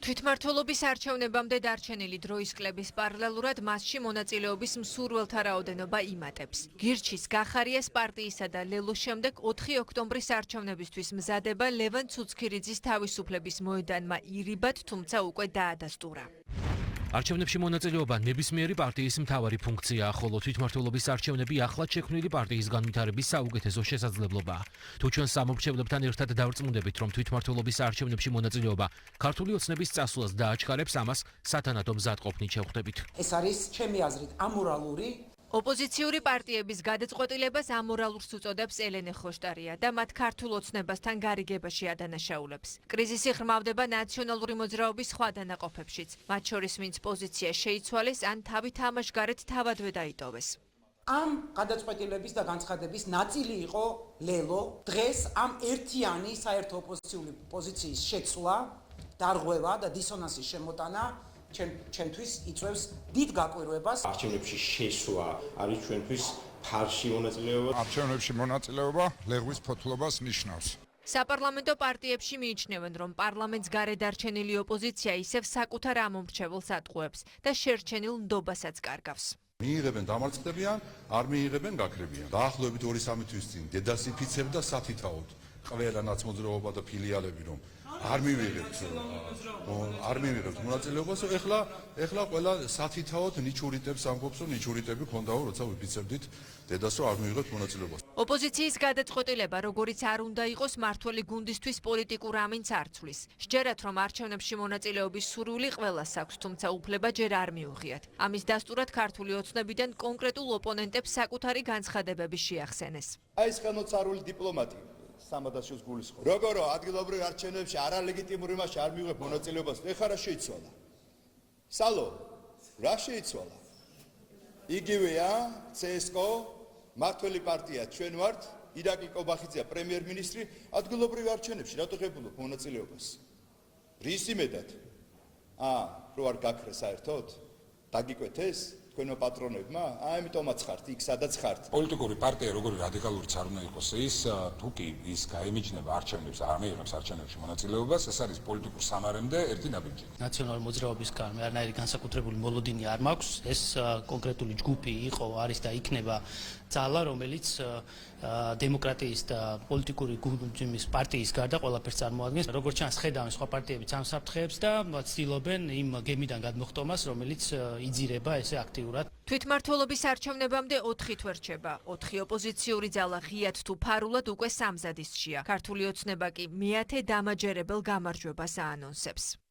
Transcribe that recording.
თვითმმართველობის არჩევნებამდე დარჩენილი დროის კლების პარალელურად მასში მონაწილეობის მსურველთა რაოდენობა იმატებს. გირჩის, გახარიას პარტიისა და ლელოს შემდეგ 4 ოქტომბრის არჩევნებისთვის მზადება ლევან ცუცქირიძის თავისუფლების მოედანმა ირიბად, თუმცა უკვე დაადასტურა. არჩევნებში მონაწილეობა ნებისმიერი პარტიის მთავარი ფუნქციაა, ხოლო თვითმმართველობის არჩევნები ახლად შექმნილი პარტიის განვითარების საუკეთესო შესაძლებლობაა. თუ ჩვენ სამომრჩევლებთან ერთად დავრწმუნდებით, რომ თვითმმართველობის არჩევნებში მონაწილეობა ქართული ოცნების წასვლას დააჩქარებს, ამას სათანადო მზადყოფნით შევხვდებით. ეს არის ჩემი აზრით ამორალური. ოპოზიციური პარტიების გადაწყვეტილებას ამორალურს უწოდებს ელენე ხოშტარია და მათ ქართულ ოცნებასთან გარიგებაში ადანაშაულებს. კრიზისი ღრმავდება ნაციონალური მოძრაობის სხვა დანაყოფებშიც, მათ შორის ვინც პოზიცია შეიცვალეს ან თავი თამაშგარეთ თავადვე დაიტოვეს. ამ გადაწყვეტილების და განცხადების ნაწილი იყო ლელო. დღეს ამ ერთიანი საერთო ოპოზიციური პოზიციის შეცვლა, დარღვევა და დისონანსის შემოტანა ჩვენთვის იწვევს დიდ გაკვირვებას. არჩევნებში შესვლა არის ჩვენთვის ფარში მონაწილეობა. არჩევნებში მონაწილეობა ლერვის ფოთლობას ნიშნავს. საპარლამენტო პარტიებში მიიჩნევენ, რომ პარლამენტს გარეთ დარჩენილი ოპოზიცია ისევ საკუთარ ამომრჩეველს ატყუებს და შერჩენილ ნდობასაც კარგავს. მიიღებენ დამარცხდებიან, არ მიიღებენ გაქრებიან. დაახლოებით 2-3 თვის წინ დედასიფიცებდა სათითაოდ ყველა ნაცმოძრაობა და ფილიალები, რომ არ მივიღებთ მონაწილეობას. ეხლა ყველა სათითაოდ ნიჩურიტებს ამბობს, რომ ნიჩურიტები ქონდაო, როცა ვიფიცებდით დედას, რომ არ მივიღებთ მონაწილეობას. ოპოზიციის გადაწყვეტილება, როგორიც არ უნდა იყოს მართველი გუნდისთვის პოლიტიკურ ამინს არ ცვლის. სჯერათ, რომ არჩევნებში მონაწილეობის სურვილი ყველას აქვს, თუმცა უფლება ჯერ არ მიუღიათ. ამის დასტურად ქართული ოცნებიდან კონკრეტულ ოპონენტებს საკუთარი განცხადებები შეახსენეს. აი ეს განოწარული დიპლომატია სამადასოს გულისხმობს. როგორ ადგილობრივ არჩევნებში არალეგიტიმურ იმაში არ მიიღებ მონაწილეობას, ეხლა რა შეიცვალა? სალო, რა შეიცვალა? იგივეა CSKO, მართველი პარტია ჩვენ ვართ, ირაკლი კობახიძეა პრემიერ-მინისტრი, ადგილობრივ არჩევნებში რატო ღებულობ მონაწილეობას? რის იმედად? რო არ გაქრა საერთოდ? დაგიკვეთ ეს? თქვენო პატრონებმა, ამიტომაც ხართ იქ, სადაც ხართ. პოლიტიკური პარტია როგორი რადიკალურიც არ უნდა იყოს ის, თუ კი ის გაემიჯნება არჩევნებს, არ მიიღებს არჩევნებში მონაწილეობას, ეს არის პოლიტიკურ სამარემდე ერთი ნაბიჯი. ნაციონალური მოძრაობის გარდა არანაირი განსაკუთრებული მოლოდინი არ მაქვს. ეს კონკრეტული ჯგუფი იყო, არის და იქნება ძალა, რომელიც დემოკრატიის და პოლიტიკური გუნდის პარტიის გარდა ყველაფერს წარმოადგენს. როგორც ჩანს, ხედავენ სხვა პარტიებიც ამ საფრთხეებს და ცდილობენ იმ გემიდან გადმოხტომას, რომელიც იძირება ესე აქტიურად. თვითმმართველობის არჩევნებამდე 4 თვე რჩება. 4 ოპოზიციური ძალა ღიად თუ ფარულად უკვე სამზადისშია. ქართული ოცნება კი მეათე დამაჯერებელ გამარჯვებას აანონსებს.